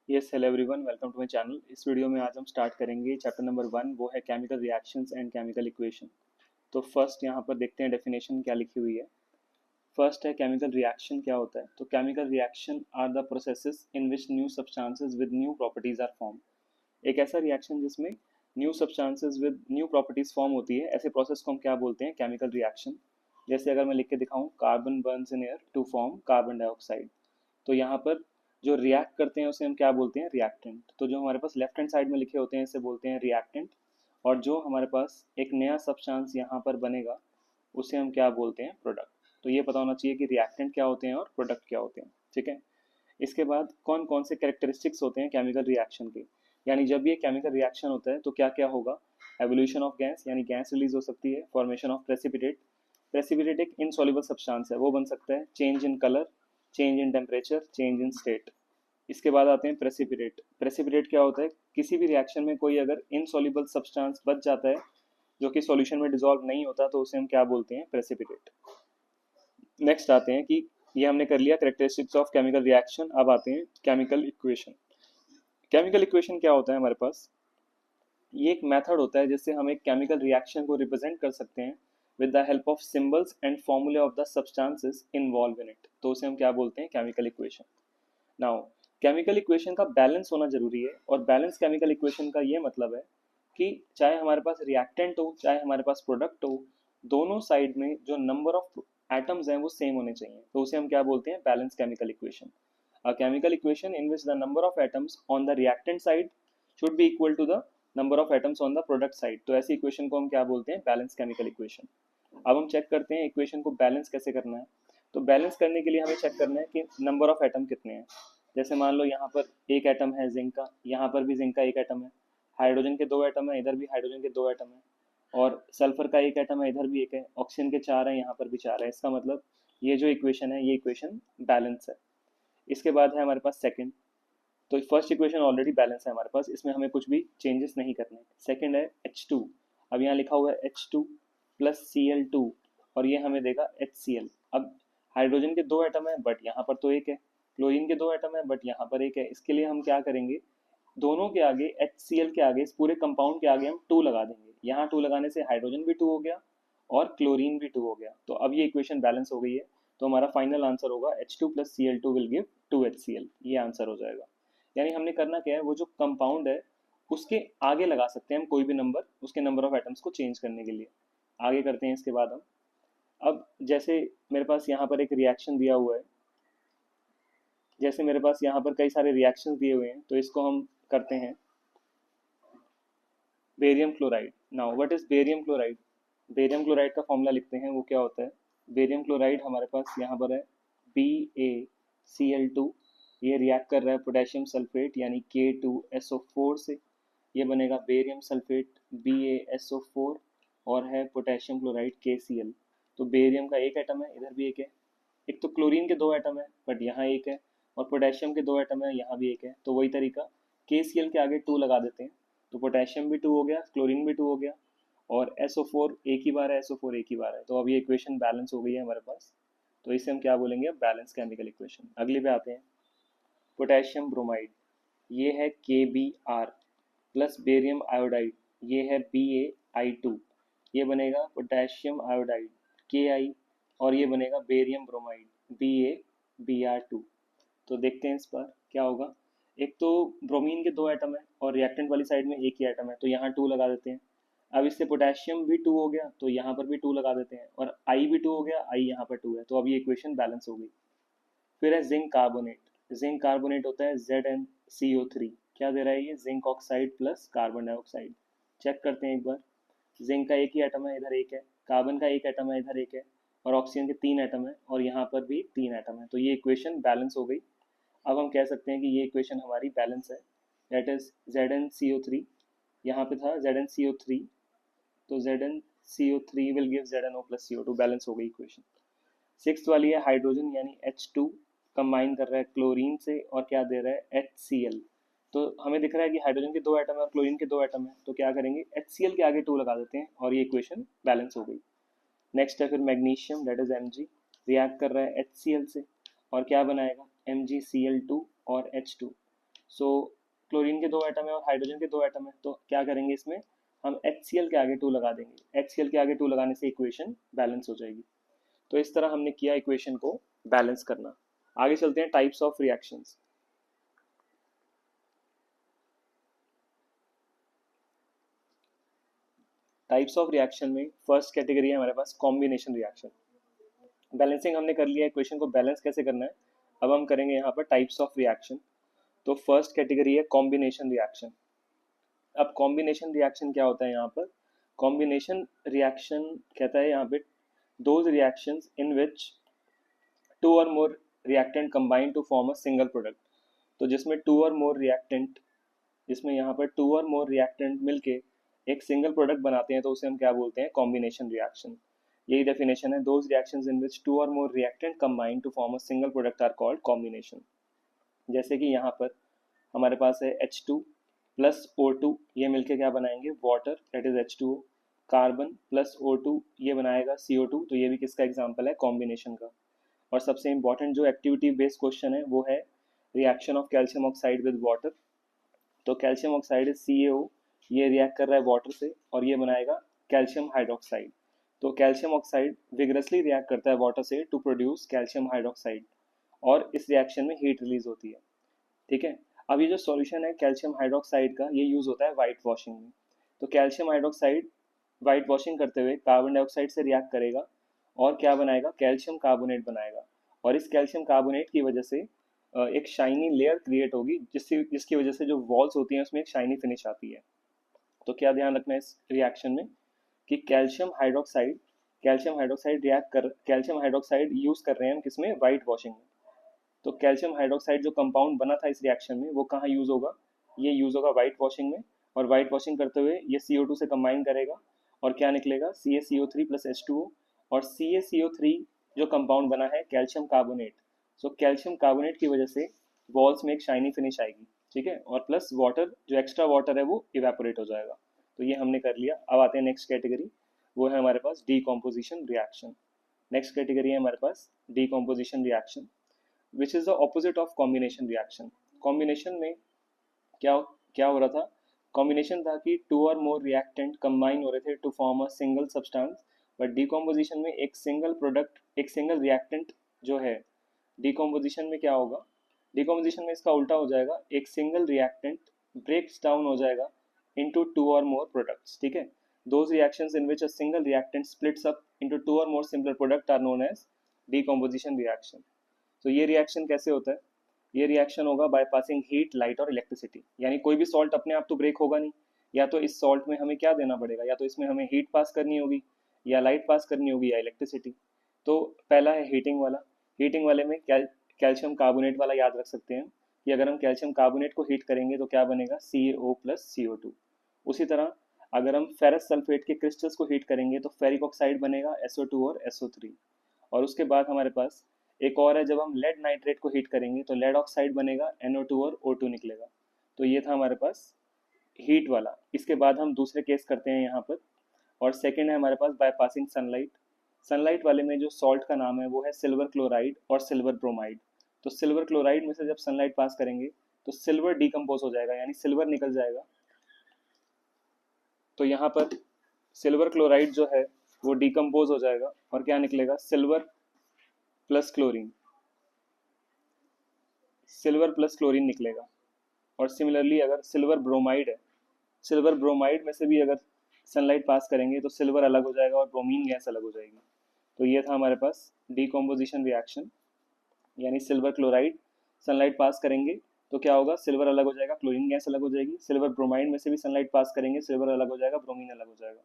Yes hello everyone, welcome to my channel. इस video में आज हम स्टार्ट करेंगे चैप्टर नंबर 1, वो है chemical reactions and chemical equation. तो फर्स्ट यहाँ पर देखते हैं डेफिनेशन क्या लिखी हुई है। फर्स्ट है केमिकल रिएक्शन क्या होता है। तो chemical reaction are the processes in which new substances with new properties are form. एक ऐसा रिएक्शन जिसमें new substances with new properties form होती है, ऐसे प्रोसेस को हम क्या बोलते हैं, केमिकल रिएक्शन। जैसे अगर मैं लिख के दिखाऊं, carbon burns in air to form carbon dioxide. तो यहाँ पर जो रिएक्ट करते हैं उसे हम क्या बोलते हैं, रिएक्टेंट। तो जो हमारे पास लेफ्ट हैंड साइड में लिखे होते हैं इसे बोलते हैं रिएक्टेंट। और जो हमारे पास एक नया सब्सटेंस यहाँ पर बनेगा उसे हम क्या बोलते हैं, प्रोडक्ट। तो ये पता होना चाहिए कि रिएक्टेंट क्या होते हैं और प्रोडक्ट क्या होते हैं। ठीक है। इसके बाद कौन कौन से कैरेक्टरिस्टिक्स होते हैं केमिकल रिएक्शन के, यानी जब ये केमिकल रिएक्शन होता है तो क्या क्या होगा। एवोल्यूशन ऑफ गैस, यानी गैस रिलीज हो सकती है। फॉर्मेशन ऑफ प्रेसिपिटेट, प्रेसिपिटेट एक इनसॉल्युबल सब्सटेंस है, वो बन सकता है। Change in colour, change in temperature, change in state. इसके बाद आते हैं प्रेसिपिटेट। प्रेसिपिटेट क्या होता है, किसी भी रिएक्शन में कोई अगर इनसॉल्युबल सब्सटेंस बच जाता है जो कि सॉल्यूशन में डिसॉल्व नहीं होता तो उसे हम क्या बोलते हैं, प्रेसिपिटेट। नेक्स्ट आते हैं कि ये हमने कर लिया कैरेक्टरिस्टिक्स ऑफ केमिकल रिएक्शन। अब आते हैं केमिकल इक्वेशन। केमिकल इक्वेशन क्या होता है हमारे पास, ये एक मेथड होता है जिससे हम एक केमिकल रिएक्शन को रिप्रेजेंट कर सकते हैं with the help of symbols and formulae of the substances involve in it. तो उसे हम क्या बोलते हैं, chemical equation. Now chemical equation का बैलेंस होना जरूरी है, और बैलेंस केमिकल इक्वेशन का ये मतलब है कि चाहे हमारे पास रिएक्टेंट हो चाहे हमारे पास प्रोडक्ट हो, दोनों साइड में जो नंबर ऑफ एटम्स हैं वो सेम होने चाहिए। तो उसे हम क्या बोलते हैं, balance chemical equation. A chemical equation in which the number of atoms on the reactant side should be equal to the number of atoms on the product side. तो ऐसी इक्वेशन को हम क्या बोलते हैं, बैलेंस केमिकल इक्वेशन। अब हम check करते हैं इक्वेशन को बैलेंस कैसे करना है। तो बैलेंस करने के लिए हमें चेक करना है कि नंबर ऑफ एटम कितने हैं। जैसे मान लो यहाँ पर एक एटम है जिंक का, यहाँ पर भी जिंक का एक एटम है। हाइड्रोजन के दो एटम है, इधर भी हाइड्रोजन के दो एटम है। और सल्फर का एक एटम है, इधर भी एक है। ऑक्सीजन के चार है, यहाँ पर भी चार है। इसका मतलब ये जो इक्वेशन है ये इक्वेशन बैलेंस है। इसके बाद है हमारे पास सेकंड। तो फर्स्ट इक्वेशन ऑलरेडी बैलेंस है हमारे पास, इसमें हमें कुछ भी चेंजेस नहीं करने। सेकंड है H2। अब यहाँ लिखा हुआ है H2 प्लस Cl2, और ये हमें देगा HCl। अब हाइड्रोजन के दो एटम है बट यहाँ पर तो एक है। क्लोरीन के दो एटम है बट यहाँ पर एक है। इसके लिए हम क्या करेंगे, दोनों के आगे HCl के आगे, इस पूरे कंपाउंड के आगे हम 2 लगा देंगे। यहाँ 2 लगाने से हाइड्रोजन भी 2 हो गया और क्लोरीन भी 2 हो गया। तो अब ये इक्वेशन बैलेंस हो गई है। तो हमारा फाइनल आंसर होगा H2 plus Cl2 will give 2HCl। ये आंसर हो जाएगा। यानी हमने करना क्या है, वो जो कंपाउंड है उसके आगे लगा सकते हैं हम कोई भी नंबर, उसके नंबर ऑफ एटम्स को चेंज करने के लिए। आगे करते हैं इसके बाद हम। अब जैसे मेरे पास यहाँ पर एक रिएक्शन दिया हुआ है, जैसे मेरे पास यहाँ पर कई सारे रिएक्शंस दिए हुए हैं, तो इसको हम करते हैं barium chloride. Now what is barium chloride. Barium chloride का फॉर्मूला लिखते हैं, वो क्या होता है। बेरियम क्लोराइड हमारे पास यहाँ पर है BaCl2। ये रिएक्ट कर रहा है पोटेशियम सल्फेट यानी K2SO4 से। ये बनेगा बेरियम सल्फेट BaSO4, और है पोटेशियम क्लोराइड KCl। तो बेरियम का एक एटम है, इधर भी एक है। एक तो क्लोरीन के दो एटम है बट यहाँ एक है, और पोटेशियम के दो एटम है, यहाँ भी एक है। तो वही तरीका, KCl के आगे 2 लगा देते हैं। तो पोटेशियम भी 2 हो गया, क्लोरीन भी 2 हो गया, और SO4 एक ही बार है, SO4 एक ही बार है। तो अब ये इक्वेशन बैलेंस हो गई है हमारे पास। तो इसे हम क्या बोलेंगे, बैलेंस केमिकल इक्वेशन। अगले पे आते हैं, पोटेशियम ब्रोमाइड। ये है KBr प्लस बेरियम आयोडाइड, ये है BaI2। ये बनेगा पोटेशियम आयोडाइड Ki, और ये बनेगा बेरियम ब्रोमाइड BaBr2। तो देखते हैं इस पर क्या होगा। एक तो ब्रोमीन के दो एटम है और रिएक्टेंट वाली साइड में एक ही एटम है, तो यहाँ 2 लगा देते हैं। अब इससे पोटेशियम भी 2 हो गया, तो यहाँ पर भी 2 लगा देते हैं, और आई भी 2 हो गया, आई यहाँ पर 2 है। तो अब ये इक्वेशन बैलेंस हो गई। फिर है जिंक कार्बोनेट। जिंक कार्बोनेट होता है ZnCO3। क्या दे रहा है ये, zinc oxide plus carbon dioxide. Check करते हैं एक बार। जिंक का एक ही एटम है, इधर एक है। कार्बन का एक एटम है, इधर एक है। और ऑक्सीजन के 3 एटम है, और यहाँ पर भी 3 एटम है। तो ये इक्वेशन बैलेंस हो गई। अब हम कह सकते हैं कि ये इक्वेशन हमारी बैलेंस है। दैट इज ZnCO3, यहाँ पे था ZnCO3, तो ZnCO3 will give ZnO plus CO2। Balance हो गई इक्वेशन। सिक्स वाली है हाइड्रोजन यानी H2 कंबाइन कर रहा है क्लोरीन से, और क्या दे रहा है HCl। तो हमें दिख रहा है कि हाइड्रोजन के दो एटम है और क्लोरीन के दो एटम है, तो क्या करेंगे, HCl के आगे 2 लगा देते हैं, और ये इक्वेशन बैलेंस हो गई। नेक्स्ट है फिर magnesium, that is Mg, react कर रहा है HCl से, और क्या बनाएगा, MgCl2 और H2। सो क्लोरीन के 2 एटम है और हाइड्रोजन के 2 एटम है, तो क्या करेंगे इसमें हम HCl के आगे 2 लगा देंगे। HCl के आगे 2 लगाने से इक्वेशन बैलेंस हो जाएगी। तो इस तरह हमने किया इक्वेशन को बैलेंस करना। आगे चलते हैं types of reactions. Types of reaction में फर्स्ट कैटेगरी है हमारे पास कॉम्बिनेशन रिएक्शन। बैलेंसिंग हमने कर लिया, इक्वेशन को बैलेंस कैसे करना है अब हम करेंगे यहाँ पर टाइप्स ऑफ रिएक्शन। तो फर्स्ट कैटेगरी है कॉम्बिनेशन रिएक्शन। अब कॉम्बिनेशन रिएक्शन क्या होता है यहाँ पर? कॉम्बिनेशन रिएक्शन कहता है यहाँ पे those reactions in which two or more reactant combine to form a single product. तो जिसमें टू और मोर रिएक्टेंट, जिसमें यहाँ पर टू और मोर रिएक्टेंट मिलके एक सिंगल प्रोडक्ट बनाते हैं तो उसे हम क्या बोलते हैं? Combination reaction. यही डेफिनेशन है, those reactions in which two or more reactant combine to form a single product are called combination. जैसे कि यहाँ पर हमारे पास है H2 प्लस O2, ये मिलके क्या बनाएंगे? Water, that is H2O। Carbon plus O2 ये बनाएगा CO2, तो ये भी किसका एग्जाम्पल है? कॉम्बिनेशन का। और सबसे इंपॉर्टेंट जो एक्टिविटी बेस्ड क्वेश्चन है वो है reaction of calcium oxide with water. तो कैल्शियम ऑक्साइड इज CaO, ये रिएक्ट कर रहा है वाटर से और ये बनाएगा कैल्शियम हाइड्रोक्साइड। तो कैल्शियम ऑक्साइड विग्रसली रिएक्ट करता है वाटर से टू प्रोड्यूस कैल्शियम हाइड्रोक्साइड और इस रिएक्शन में हीट रिलीज होती है। ठीक है, अब ये जो सॉल्यूशन है कैल्शियम हाइड्रोक्साइड का, ये यूज होता है वाइट वॉशिंग में। तो कैल्शियम हाइड्रोक्साइड वाइट वॉशिंग करते हुए कार्बन डाइऑक्साइड से रिएक्ट करेगा और क्या बनाएगा? कैल्शियम कार्बोनेट बनाएगा। और इस कैल्शियम कार्बोनेट की वजह से एक शाइनी लेयर क्रिएट होगी जिसकी वजह से जो वॉल्स होती हैं उसमें एक शाइनी फिनिश आती है। तो क्या ध्यान रखना है इस रिएक्शन में कि कैल्शियम हाइड्रोक्साइड रिएक्ट कर, कैल्शियम हाइड्रोक्साइड यूज कर रहे हैं हम किसमें? वाइट वॉशिंग में। तो कैल्शियम हाइड्रोक्साइड जो कंपाउंड बना था इस रिएक्शन में वो कहाँ यूज होगा? ये यूज होगा वाइट वॉशिंग में। और वाइट वॉशिंग करते हुए ये CO2 से कंबाइन करेगा और क्या निकलेगा? CaCO3 plus H2O। और CaCO3 जो कंपाउंड बना है calcium carbonate, so calcium carbonate की वजह से वॉल्स में एक शाइनी फिनिश आएगी। ठीक है, और प्लस वाटर, जो एक्स्ट्रा वाटर है वो इवेपोरेट हो जाएगा। तो ये हमने कर लिया। अब आते हैं नेक्स्ट कैटेगरी, वो है हमारे पास डीकॉम्पोजिशन रिएक्शन। नेक्स्ट कैटेगरी है हमारे पास decomposition reaction which is the opposite of combination reaction. Combination में क्या क्या हो रहा था? कॉम्बिनेशन था कि to or more reactant combine हो रहे थे to form a single substance. But decomposition में एक सिंगल प्रोडक्ट, एक सिंगल रिएक्टेंट जो है, डीकॉम्पोजिशन में क्या होगा? डीकॉम्पोजिशन में इसका उल्टा हो जाएगा, एक सिंगल रिएक्टेंट ब्रेक्स डाउन हो जाएगा into two or more products. ठीक है, those reactions in which a single reactant splits up into two or more simple product are known as decomposition reaction. तो ये रिएक्शन कैसे होता है? ये रिएक्शन होगा बाय पासिंग हीट, लाइट और इलेक्ट्रिसिटी। यानी कोई भी सॉल्ट अपने आप तो ब्रेक होगा नहीं, या तो इस सॉल्ट में हमें क्या देना पड़ेगा? या तो इसमें हमें हीट पास करनी होगी, या लाइट पास करनी होगी, या इलेक्ट्रिसिटी। तो पहला है हीटिंग वाला। हीटिंग वाले में कैल्शियम कार्बोनेट वाला याद रख सकते हैं कि अगर हम कैल्शियम कार्बोनेट को हीट करेंगे तो क्या बनेगा? CaO plus CO2। उसी तरह अगर हम फेरस सल्फेट के क्रिस्टल्स को हीट करेंगे तो फेरिक ऑक्साइड बनेगा SO2 और SO3। और उसके बाद हमारे पास एक और है, जब हम लेड नाइट्रेट को हीट करेंगे तो लेड ऑक्साइड बनेगा, NO2 और O2 निकलेगा। तो ये था हमारे पास हीट वाला। इसके बाद हम दूसरे केस करते हैं यहाँ पर, और सेकेंड है हमारे पास बाय पासिंग सनलाइट। सनलाइट वाले में जो सॉल्ट का नाम है वो है सिल्वर क्लोराइड और सिल्वर ब्रोमाइड। तो सिल्वर क्लोराइड में से जब सनलाइट पास करेंगे तो सिल्वर डिकम्पोज हो जाएगा, यानी सिल्वर निकल जाएगा। तो यहाँ पर सिल्वर क्लोराइड जो है वो डिकम्पोज हो जाएगा और क्या निकलेगा? Silver plus chlorine, silver plus chlorine निकलेगा। और सिमिलरली अगर सिल्वर ब्रोमाइड है, सिल्वर ब्रोमाइड में से भी अगर सनलाइट पास करेंगे तो सिल्वर अलग हो जाएगा और ब्रोमीन गैस अलग हो जाएगी। तो ये था हमारे पास डीकॉम्पोजिशन रिएक्शन, यानी सिल्वर क्लोराइड सनलाइट पास करेंगे तो क्या होगा? सिल्वर अलग हो जाएगा, क्लोरीन गैस अलग हो जाएगी। सिल्वर ब्रोमाइड में से भी सनलाइट पास करेंगे, सिल्वर अलग हो जाएगा, ब्रोमीन अलग हो जाएगा।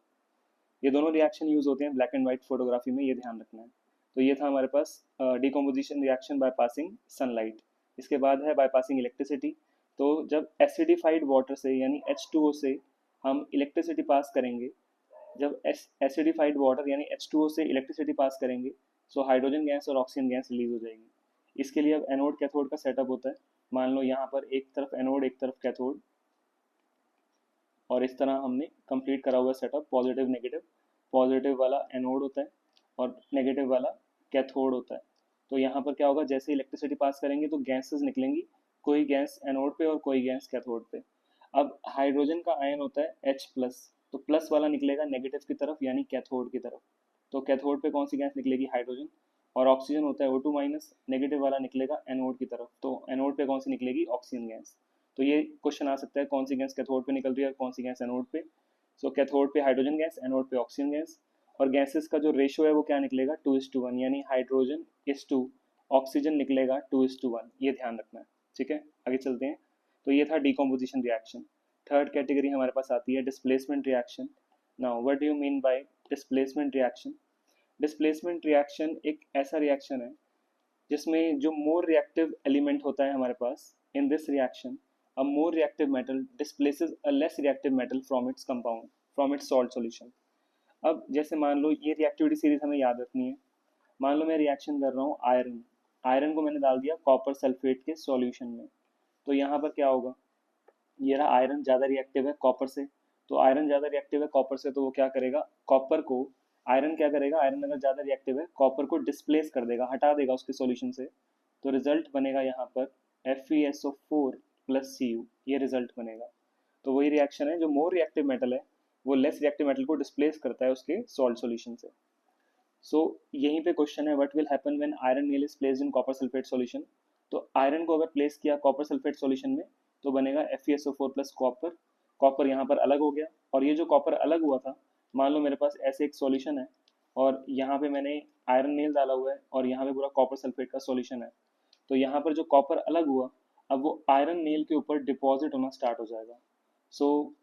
ये दोनों रिएक्शन यूज होते हैं ब्लैक एंड व्हाइट फोटोग्राफी में, ये ध्यान रखना है। तो ये था हमारे पास decomposition reaction by passing sunlight. इसके बाद है बाय पासिंग इलेक्ट्रिसिटी। तो जब एसिडिफाइड वाटर से यानी H2O से हम इलेक्ट्रिसिटी पास करेंगे, जब एसिडिफाइड वाटर यानी H2O से इलेक्ट्रिसिटी पास करेंगे सो हाइड्रोजन गैस और ऑक्सीजन गैस रिलीज हो जाएगी। इसके लिए अब एनोड कैथोड का सेटअप होता है। मान लो यहाँ पर एक तरफ एनोड एक तरफ कैथोड, और इस तरह हमने कंप्लीट करा हुआ सेटअप, पॉजिटिव नेगेटिव। पॉजिटिव वाला एनोड होता है और नेगेटिव वाला कैथोड होता है। तो यहाँ पर क्या होगा? जैसे इलेक्ट्रिसिटी पास करेंगे तो गैसेस निकलेंगी, कोई गैस एनोड पे और कोई गैस कैथोड पे। अब हाइड्रोजन का आयन होता है H+, तो प्लस वाला निकलेगा नेगेटिव की तरफ यानी कैथोड की तरफ। तो कैथोड पे कौन सी गैस निकलेगी? हाइड्रोजन। और ऑक्सीजन होता है O2-, नेगेटिव वाला निकलेगा एनोड की तरफ, तो एनोड पे कौन सी निकलेगी? Oxygen gas. तो ये क्वेश्चन आ सकता है कौन सी गैस कैथोड पे निकल रही है और कौन सी गैस एनोड पे। सो कैथोड पे हाइड्रोजन गैस, एनोड पे ऑक्सीजन गैस। और गैसेस का जो रेशियो है वो क्या निकलेगा? 2:1, यानी हाइड्रोजन इज टू ऑक्सीजन निकलेगा 2:1। ये ध्यान रखना है, ठीक है। आगे चलते हैं। तो ये था डिकम्पोजिशन रिएक्शन। थर्ड कैटेगरी हमारे पास आती है displacement reaction. Now what do you mean by displacement reaction? Displacement reaction एक ऐसा रिएक्शन है जिसमें जो मोर रिएक्टिव एलिमेंट होता है हमारे पास, in this reaction a more reactive metal displaces a less reactive metal from its compound, from its salt solution. अब जैसे मान लो ये रिएक्टिविटी सीरीज हमें याद रखनी है। मान लो मैं रिएक्शन कर रहा हूँ आयरन, आयरन को मैंने डाल दिया कॉपर सल्फेट के सॉल्यूशन में। तो यहाँ पर क्या होगा? ये रहा आयरन ज़्यादा रिएक्टिव है कॉपर से, तो आयरन ज़्यादा रिएक्टिव है कॉपर से, तो वो क्या करेगा? कॉपर को, आयरन क्या करेगा? आयरन अगर ज़्यादा रिएक्टिव है कॉपर को डिस्प्लेस कर देगा, हटा देगा उसके सॉल्यूशन से। तो रिजल्ट बनेगा यहाँ पर FeSO4 प्लस Cu, ये रिजल्ट बनेगा। तो वही रिएक्शन है, जो मोर रिएक्टिव मेटल है वो लेस रिएक्टिव मेटल को डिस्प्लेस करता है उसके सॉल्ट सॉल्यूशन से। सो यहीं पे क्वेश्चन है what will happen when iron nail is placed in copper sulphate solution. तो आयरन को अगर प्लेस किया कॉपर सल्फेट सॉल्यूशन में तो बनेगा FeSO4 प्लस कॉपर। कॉपर यहाँ पर अलग हो गया, और ये जो कॉपर अलग हुआ था, मान लो मेरे पास ऐसे एक सॉल्यूशन है और यहाँ पे मैंने आयरन नील डाला हुआ है और यहाँ पे पूरा कॉपर सल्फेट का सॉल्यूशन है। तो यहाँ पर जो कॉपर अलग हुआ, अब वो आयरन नील के ऊपर डिपॉजिट होना स्टार्ट हो जाएगा। सो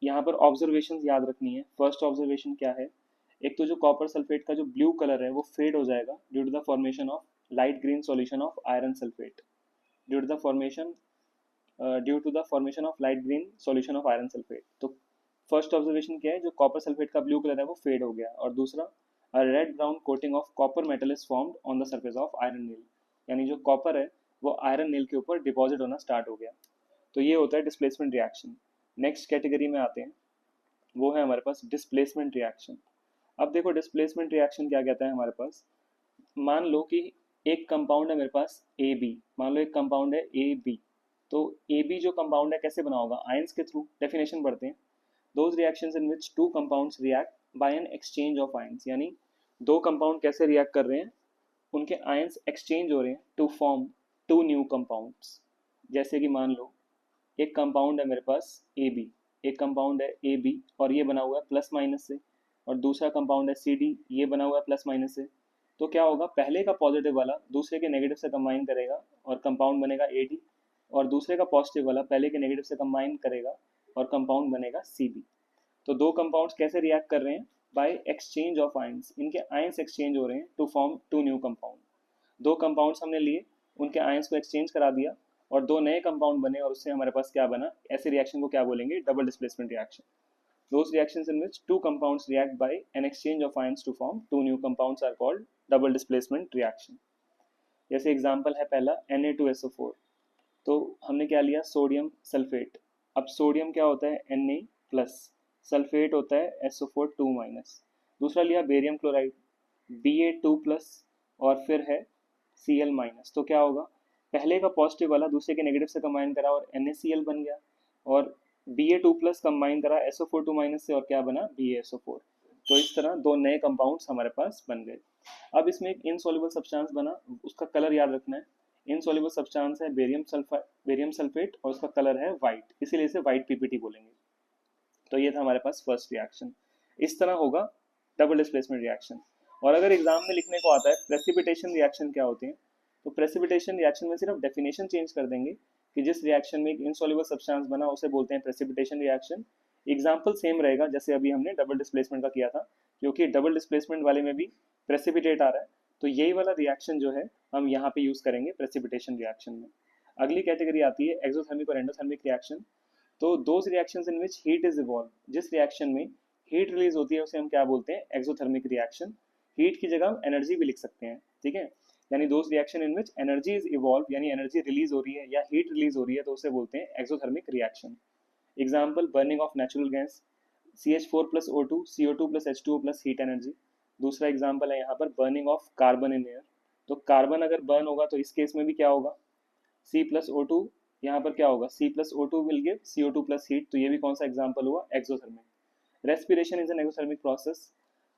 यहाँ पर ऑब्जर्वेशन याद रखनी है। फर्स्ट ऑब्जर्वेशन क्या है? एक तो जो कॉपर सल्फेट का जो ब्लू कलर है वो फेड हो जाएगा due to the formation of light green solution of iron sulphate, due to the formation of light green solution of iron sulphate. तो फर्स्ट ऑब्जर्वेशन क्या है? जो कॉपर सल्फेट का ब्लू कलर है वो फेड हो गया। और दूसरा, a red brown coating of copper metal is formed on the surface of iron nail, यानी जो कॉपर है वो आयरन नील के ऊपर डिपॉजिट होना स्टार्ट हो गया। तो ये होता है डिस्प्लेसमेंट रिएक्शन। नेक्स्ट कैटेगरी में आते हैं, वो है हमारे पास डिस्प्लेसमेंट रिएक्शन। अब देखो डिस्प्लेसमेंट रिएक्शन क्या कहता है हमारे पास। मान लो कि एक कंपाउंड है मेरे पास ए बी, मान लो एक कंपाउंड है ए बी। तो ए बी जो कंपाउंड है कैसे बना होगा? आयंस के थ्रू। डेफिनेशन पढ़ते हैं, those reactions in which two compounds react by an exchange of ions, यानी दो कंपाउंड कैसे रिएक्ट कर रहे हैं? उनके आयंस एक्सचेंज हो रहे हैं to form two new compounds. जैसे कि मान लो एक कंपाउंड है मेरे पास ए बी, एक कंपाउंड है ए बी और ये बना हुआ है प्लस माइनस से, और दूसरा कंपाउंड है सी डी, ये बना हुआ है प्लस माइनस से। तो क्या होगा? पहले का पॉजिटिव वाला दूसरे के नेगेटिव से कंबाइन करेगा और कंपाउंड बनेगा ए डी, और दूसरे का पॉजिटिव वाला पहले के नेगेटिव से कंबाइन करेगा और कंपाउंड बनेगा सी बी। तो दो कंपाउंड्स कैसे रिएक्ट कर रहे हैं? बाय एक्सचेंज ऑफ आयंस, इनके आयंस एक्सचेंज हो रहे हैं to form two new compound. दो कंपाउंड्स हमने लिए, उनके आयंस को एक्सचेंज करा दिया और दो नए कंपाउंड बने, और उससे हमारे पास क्या बना? ऐसे रिएक्शन को क्या बोलेंगे? Double displacement reaction. Those reactions in which two compounds react by an exchange of ions to form two new compounds are called double displacement reaction. जैसे एग्जांपल है पहला Na2SO4। तो हमने क्या लिया? Sodium sulphate. अब सोडियम क्या होता है? Na प्लस, सल्फेट होता है SO4 2 माइनस। दूसरा लिया बेरियम क्लोराइड, Ba2 प्लस और फिर है Cl माइनस। तो क्या होगा? पहले का पॉजिटिव वाला दूसरे के नेगेटिव से कंबाइन करा और NaCl बन गया, और Ba2 प्लस कंबाइन करा SO4 2 माइनस से और क्या बना? BaSO4। तो इस तरह दो नए कंपाउंड्स हमारे पास बन गए। अब इसमें एक इनसॉल्युबल सब्सटेंस बना, उसका कलर याद रखना है। इनसॉल्युबल सब्सटेंस है बेरियम सल्फेट और उसका कलर है वाइट, इसीलिए इसे वाइट पीपीटी बोलेंगे। तो ये था हमारे पास फर्स्ट रिएक्शन। इस तरह होगा डबल डिस्प्लेसमेंट रिएक्शन। और अगर एग्जाम में लिखने को आता है प्रेसिपिटेशन रिएक्शन क्या होते हैं, तो प्रेसिपिटेशन रिएक्शन में सिर्फ डेफिनेशन चेंज कर देंगे कि जिस रिएक्शन में एक इनसॉल्युबल सब्सटेंस बना उसे बोलते हैं प्रेसिपिटेशन रिएक्शन। एग्जाम्पल सेम रहेगा जैसे अभी हमने डबल डिस्प्लेसमेंट का किया था, क्योंकि डबल डिस्प्लेसमेंट वाले में भी प्रेसिपिटेट आ रहा है, तो यही वाला रिएक्शन जो है हम यहाँ पे यूज करेंगे प्रेसिपिटेशन रिएक्शन में। अगली कैटेगरी आती है एक्सोथर्मिक और एंडोथर्मिक रिएक्शन। तो those reactions in which heat is evolve, जिस रिएक्शन में हीट रिलीज होती है उसे हम क्या बोलते हैं? Exothermic reaction. हीट की जगह हम एनर्जी भी लिख सकते हैं, ठीक है। यानी those reaction in which energy is evolve, यानी एनर्जी रिलीज हो रही है या हीट रिलीज हो रही है, तो उसे बोलते हैं exothermic reaction. Example burning of natural gas CH4 plus O2 CO2 plus H2O plus heat energy. दूसरा एग्जाम्पल है यहाँ पर burning of carbon in air. तो कार्बन अगर बर्न होगा तो इस केस में भी क्या होगा? सी प्लस ओ टू, यहाँ पर क्या होगा, C plus O two will give C O two plus heat, तो ये भी कौन सा एग्जाम्पल हुआ, exothermic. Respiration is an exothermic process.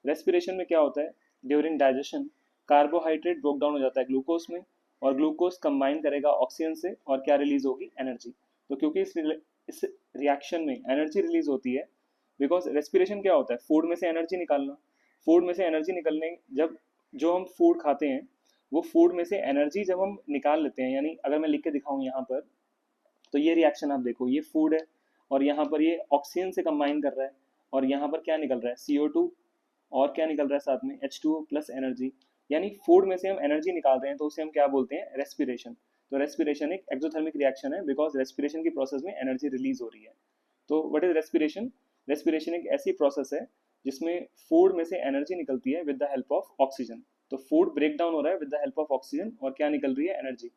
Respiration में क्या होता है, during digestion carbohydrate broke down हो जाता है ग्लूकोज में, और ग्लूकोज कंबाइन करेगा ऑक्सीजन से, और क्या रिलीज होगी, एनर्जी। तो क्योंकि इस रिएक्शन में एनर्जी रिलीज होती है, बिकॉज रेस्पिरेशन क्या होता है, फूड में से एनर्जी निकालना। फूड में से एनर्जी निकलने, जब जो हम फूड खाते हैं वो फूड में से एनर्जी जब हम निकाल लेते हैं, यानी अगर मैं लिख के दिखाऊं यहाँ पर, तो ये रिएक्शन आप देखो, ये फूड है और यहाँ पर ये ऑक्सीजन से कंबाइन कर रहा है, और यहाँ पर क्या निकल रहा है, CO2, और क्या निकल रहा है साथ में, H2O प्लस एनर्जी। यानी फूड में से हम एनर्जी निकाल रहे हैं, तो उसे हम क्या बोलते हैं, रेस्पिरेशन। तो रेस्पिरेशन एक एक्सोथर्मिक रिएक्शन है, बिकॉज रेस्पिरेशन की प्रोसेस में एनर्जी रिलीज हो रही है। तो व्हाट इज रेस्पिरेशन, रेस्पिरेशन एक ऐसी प्रोसेस है जिसमें फूड में से एनर्जी निकलती है with the help of oxygen. तो फूड ब्रेक डाउन हो रहा है with the help of oxygen, और क्या निकल रही है, एनर्जी।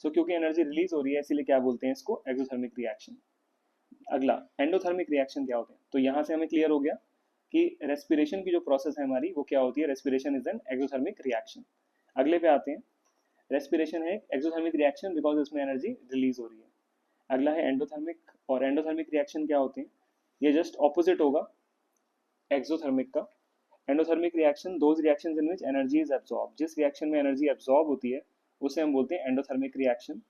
सो क्योंकि एनर्जी रिलीज हो रही है, इसीलिए क्या बोलते हैं इसको, एक्सोथर्मिक रिएक्शन। अगला एंडोथर्मिक रिएक्शन क्या होते हैं, तो यहाँ से हमें क्लियर हो गया कि रेस्पिरेशन की जो प्रोसेस है हमारी वो क्या होती है, respiration is an exothermic reaction. अगले पे आते हैं, रेस्पिरेशन है एक्सोथर्मिक रिएक्शन बिकॉज इसमें एनर्जी रिलीज हो रही है। अगला है एंडोथर्मिक, और एंडोथर्मिक रिएक्शन क्या होते हैं, ये जस्ट ऑपोजिट होगा एक्सोथर्मिक का। Endothermic reaction those reactions in which energy is absorb, जिस रिएक्शन में एनर्जी एब्जॉर्ब होती है उसे हम बोलते हैं एंडोथर्मिक रिएक्शन।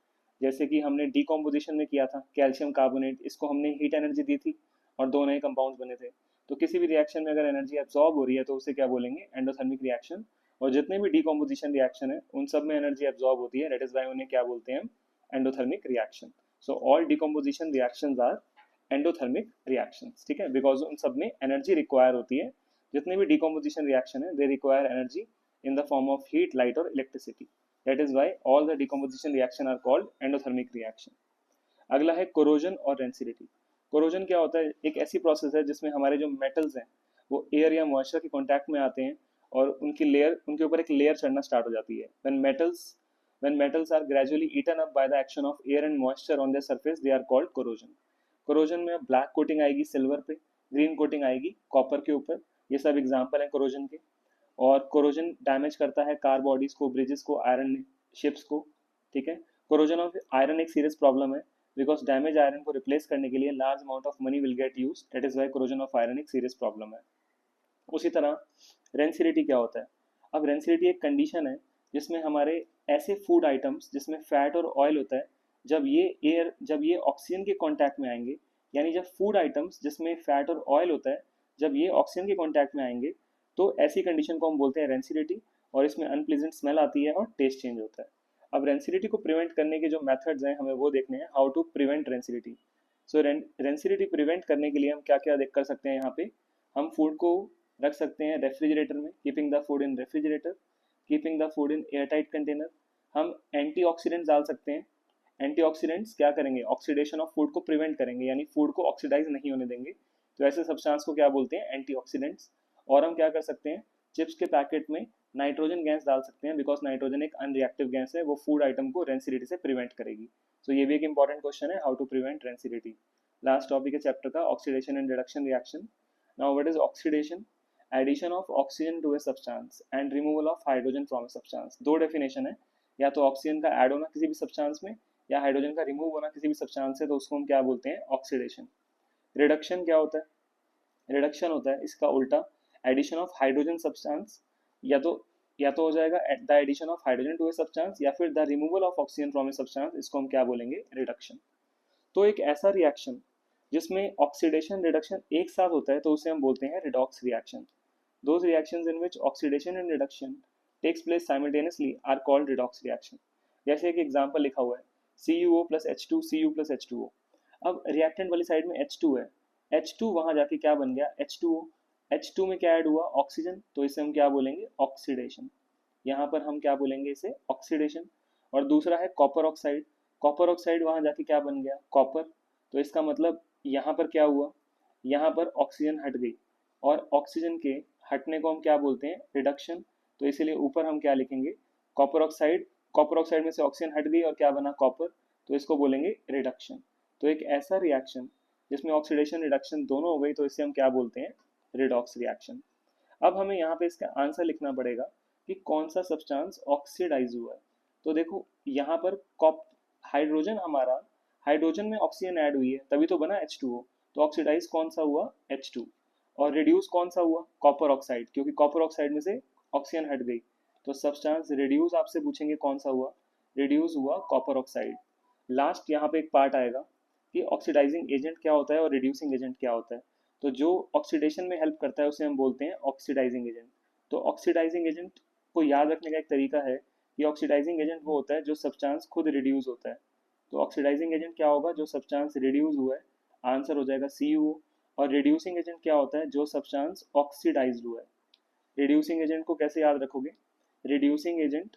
जैसे कि हमने डीकॉम्पोजिशन में किया था कैल्शियम कार्बोनेट, इसको हमने हीट एनर्जी दी थी और दो नए कंपाउंड्स बने थे। तो किसी भी रिएक्शन में अगर एनर्जी एब्जॉर्ब हो रही है तो उसे क्या बोलेंगे, एंडोथर्मिक रिएक्शन। और जितने भी डीकॉम्पोजिशन रिएक्शन है उन सब में एनर्जी एब्जॉर्ब होती है, दैट इज वाई उन्हें क्या बोलते हैं, endothermic reaction. So all decomposition reactions are endothermic reactions, ठीक है, बिकॉज उन सब में एनर्जी रिक्वायर होती है। जितने भी डीकॉम्पोजिशन रिएक्शन है they require energy in the form of heat, light और electricity, that is why all the decomposition reaction are called endothermic reaction. अगला है कोरोजन और रेंसिडिटी। कोरोजन क्या होता है, एक ऐसी प्रोसेस है जिसमें हमारे जो मेटल्स हैं वो एयर या मॉइस्चर के कॉन्टैक्ट में आते हैं, और उनकी लेयर, उनके ऊपर एक लेयर चढ़ना स्टार्ट हो जाती है। when metals are gradually eaten up by the action of air and moisture on their surface, they are called corrosion. Corrosion में ब्लैक कोटिंग आएगी सिल्वर पे, ग्रीन कोटिंग आएगी कॉपर के ऊपर, ये सब एग्जाम्पल है कोरोजन के। और कोरोजन डैमेज करता है कार बॉडीज को, ब्रिजेस को, आयरन शिप्स को, ठीक है। कोरोजन ऑफ आयरन एक सीरियस प्रॉब्लम है, बिकॉज डैमेज आयरन को रिप्लेस करने के लिए large amount of money will get use, that is why corrosion of iron एक सीरियस प्रॉब्लम है। उसी तरह रेंसिडिटी क्या होता है, अब रेंसिडिटी एक कंडीशन है जिसमें हमारे ऐसे फूड आइटम्स जिसमें फैट और ऑयल होता है, जब ये ऑक्सीजन के कांटेक्ट में आएंगे, यानी जब फूड आइटम्स जिसमें फैट और ऑयल होता है जब ये ऑक्सीजन के कांटेक्ट में आएंगे, तो ऐसी कंडीशन को हम बोलते हैं रेंसिडिटी, और इसमें अनप्लीजेंट स्मेल आती है और टेस्ट चेंज होता है। अब रेंसिडिटी को प्रिवेंट करने के जो मेथड्स हैं हमें वो देखने हैं, how to prevent rancidity. So rancidity prevent करने के लिए हम क्या क्या देख कर सकते हैं, यहाँ पे हम फूड को रख सकते हैं रेफ्रिजरेटर में, keeping the food in refrigerator, keeping the food in air tight container. हम एंटीऑक्सीडेंट्स डाल सकते हैं, एंटीऑक्सीडेंट्स क्या करेंगे, ऑक्सीडेशन ऑफ फूड को प्रिवेंट करेंगे, यानी फूड को ऑक्सीडाइज नहीं होने देंगे, तो ऐसे सब्सटेंस को क्या बोलते हैं, एंटीऑक्सीडेंट्स। और हम क्या कर सकते हैं, चिप्स के पैकेट में नाइट्रोजन गैस डाल सकते हैं, बिकॉज नाइट्रोजन एक अनरिएक्टिव गैस है, वो फूड आइटम को रेंसिडिटी से प्रिवेंट करेगी। सो ये भी एक इंपॉर्टेंट क्वेश्चन है, how to prevent rancidity. Last topic है चैप्टर का, oxidation and reduction reaction. Now what is oxidation, addition of oxygen to a substance and removal of hydrogen from a substance. दो definition है, या तो oxygen का add होना किसी भी सब्सटेंस में, या हाइड्रोजन का रिमूव होना किसी भी सब्सटेंस से, तो उसको हम क्या बोलते हैं, ऑक्सीडेशन। रिडक्शन क्या होता है, रिडक्शन होता है इसका उल्टा, एडिशन ऑफ हाइड्रोजन सब्सटेंस, या तो हो जाएगा the addition of hydrogen to a substance, या फिर the removal of oxygen from a substance, इसको हम क्या बोलेंगे, रिडक्शन। तो एक ऐसा रिएक्शन जिसमें ऑक्सीडेशन रिडक्शन एक साथ होता है तो उसे हम बोलते हैं redox reaction. Those reactions in which oxidation and reduction takes place simultaneously are called redox reaction. जैसे एक एग्जांपल लिखा हुआ है CuO plus H2 Cu plus H2O। अब रिएक्टेंट वाली साइड में H2 है, H2 वहां जाके क्या बन गया, H2O। H2 में क्या ऐड हुआ, ऑक्सीजन, तो इसे हम क्या बोलेंगे, ऑक्सीडेशन। यहाँ पर हम क्या बोलेंगे, इसे ऑक्सीडेशन। और दूसरा है कॉपर ऑक्साइड, कॉपर ऑक्साइड वहां जाके क्या बन गया, कॉपर, तो इसका मतलब यहाँ पर क्या हुआ, यहाँ पर ऑक्सीजन हट गई, और ऑक्सीजन के हटने को हम क्या बोलते हैं, रिडक्शन। तो इसीलिए ऊपर हम क्या लिखेंगे, कॉपर ऑक्साइड, कॉपर ऑक्साइड में से ऑक्सीजन हट गई और क्या बना, कॉपर, तो इसको बोलेंगे रिडक्शन। तो एक ऐसा रिएक्शन जिसमें ऑक्सीडेशन रिडक्शन दोनों हो गई, तो इसे हम क्या बोलते हैं, रिडॉक्स रिएक्शन। अब हमें यहाँ पे इसका आंसर लिखना पड़ेगा कि कौन सा सब्सटेंस ऑक्सीडाइज हुआ है। तो देखो यहाँ पर हाइड्रोजन हमारा, हाइड्रोजन में ऑक्सीजन ऐड हुई है तभी तो बना H2O, तो ऑक्सीडाइज कौन सा हुआ, H2। और रिड्यूस कौन सा हुआ, कॉपर ऑक्साइड, क्योंकि कॉपर ऑक्साइड में से ऑक्सीजन हट गई, तो सब्सटेंस रिड्यूस आपसे पूछेंगे कौन सा हुआ, रिड्यूस हुआ कॉपर ऑक्साइड। लास्ट यहाँ पे एक पार्ट आएगा कि ऑक्सीडाइजिंग एजेंट क्या होता है और रिड्यूसिंग एजेंट क्या होता है। तो जो ऑक्सीडेशन में हेल्प करता है उसे हम बोलते हैं ऑक्सीडाइजिंग एजेंट। तो ऑक्सीडाइजिंग एजेंट को याद रखने का एक तरीका है कि ऑक्सीडाइजिंग एजेंट वो होता है जो सब्सटेंस खुद रिड्यूस होता है। तो ऑक्सीडाइजिंग एजेंट क्या होगा, जो सब्सटेंस रिड्यूस हुआ है, आंसर हो जाएगा CuO। और रिड्यूसिंग एजेंट क्या होता है, जो सब्सटेंस ऑक्सीडाइज्ड हुआ है। रिड्यूसिंग एजेंट को कैसे याद रखोगे, रिड्यूसिंग एजेंट,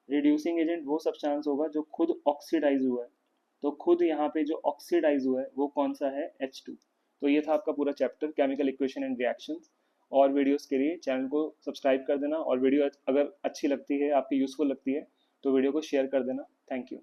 रिड्यूसिंग एजेंट वो सब्सटेंस होगा जो खुद ऑक्सीडाइज हुआ है। तो खुद यहाँ पे जो ऑक्सीडाइज हुआ है वो कौन सा है, H2। तो ये था आपका पूरा chapter chemical equation and reactions. और वीडियोस के लिए चैनल को सब्सक्राइब कर देना, और वीडियो अगर अच्छी लगती है, आपकी यूजफुल लगती है, तो वीडियो को शेयर कर देना। Thank you.